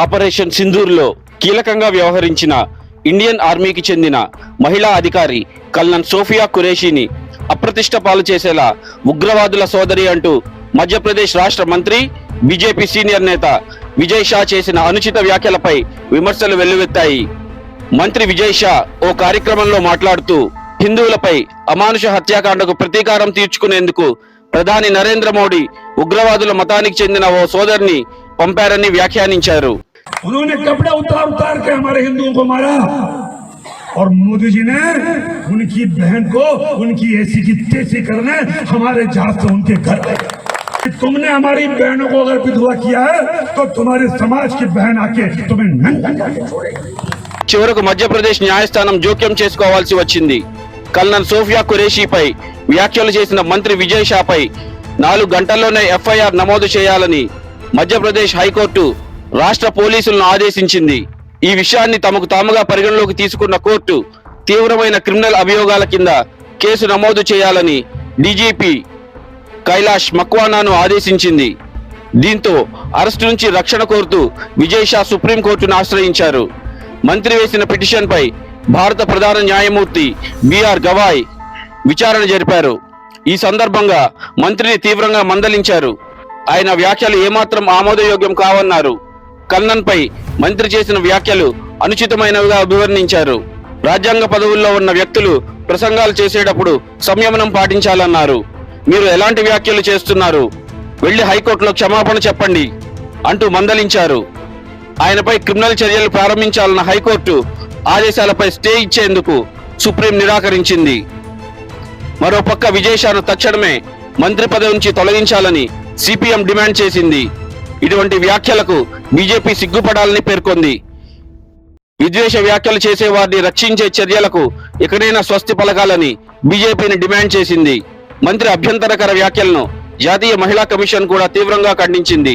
Operation సింధూర్లో కీలకంగా వ్యవహరించిన Indian ఆర్మీకి చెందిన మహిళా అధికారి కల్నల్ సోఫియా ఖురేషీని అప్రతిష్ట పాలు చేసేలా ఉగ్రవాదుల సోదరి అంటూ మధ్యప్రదేశ్ రాష్ట్ర మంత్రి బీజేపీ సీనియర్ నేత విజయ్ షా చేసిన అనుచిత వ్యాఖ్యలపై విమర్శలు వెల్లువెత్తాయి. మంత్రి విజయ్ షా ఓ కార్యక్రమంలో మాట్లాడుతూ హిందువులపై అమానుష హత్యాకాండకు ప్రతీకారం తీర్చుకునేందుకు ప్రధాని నరేంద్ర మోడీ ఉగ్రవాదుల మతానికి చెందిన ఓ సోదరిని పంపారని వ్యాఖ్యానించారు. उन्होंने कपड़े उतार उतार के हमारे हिंदुओं को मारा और मोदी जी ने उनकी बहन को उनकी ऐसी की तैसी करने हमारे जहाज से उनके घर गए। तुमने हमारी बहनों को अगर विधवा किया है तो तुम्हारे समाज की बहन आके तुम्हें नंगा करके छोड़ेगी. చివరకు మధ్యప్రదేశ్ న్యాయస్థానం జోక్యం చేసుకోవాల్సి వచ్చింది. కల్నల్ సోఫియా ఖురేషీపై వ్యాఖ్యలు చేసిన మంత్రి విజయ్ షాపై 4 గంటల్లోనే ఎఫ్ఐఆర్ నమోదు చేయాలని మధ్యప్రదేశ్ హైకోర్టు రాష్ట్ర పోలీసులను ఆదేశించింది. ఈ విషయాన్ని తమకు తాముగా పరిగణలోకి తీసుకున్న కోర్టు తీవ్రమైన క్రిమినల్ అభియోగాల కింద కేసు నమోదు చేయాలని డీజీపీ కైలాష్ మక్వానాను ఆదేశించింది. దీంతో అరెస్టు నుంచి రక్షణ కోరుతూ విజయ్ షా సుప్రీంకోర్టును ఆశ్రయించారు. మంత్రి వేసిన పిటిషన్పై భారత ప్రధాన న్యాయమూర్తి బిఆర్ గవాయ్ విచారణ జరిపారు. ఈ సందర్భంగా మంత్రిని తీవ్రంగా మందలించారు. ఆయన వ్యాఖ్యలు ఏమాత్రం ఆమోదయోగ్యం కావన్నారు. కల్నల్పై మంత్రి చేసిన వ్యాఖ్యలు అనుచితమైనవిగా అభివర్ణించారు. రాజ్యాంగ పదవుల్లో ఉన్న వ్యక్తులు ప్రసంగాలు చేసేటప్పుడు సంయమనం పాటించాలన్నారు. మీరు ఎలాంటి వ్యాఖ్యలు చేస్తున్నారు, వెళ్లి హైకోర్టులో క్షమాపణ చెప్పండి అంటూ మందలించారు. ఆయనపై క్రిమినల్ చర్యలు ప్రారంభించాలన్న హైకోర్టు ఆదేశాలపై స్టే ఇచ్చేందుకు సుప్రీం నిరాకరించింది. మరోపక్క విజయ్ షాను తక్షణమే మంత్రి పదవి నుంచి తొలగించాలని సిపిఎం డిమాండ్ చేసింది. ఇటువంటి వ్యాఖ్యలకు బీజేపీ సిగ్గుపడాలని పేర్కొంది. విద్వేష వ్యాఖ్యలు చేసే వారిని రక్షించే చర్యలకు ఎక్కడైనా స్వస్తి పలకాలని బీజేపీని డిమాండ్ చేసింది. మంత్రి అభ్యంతరకర వ్యాఖ్యలను జాతీయ మహిళా కమిషన్ కూడా తీవ్రంగా ఖండించింది.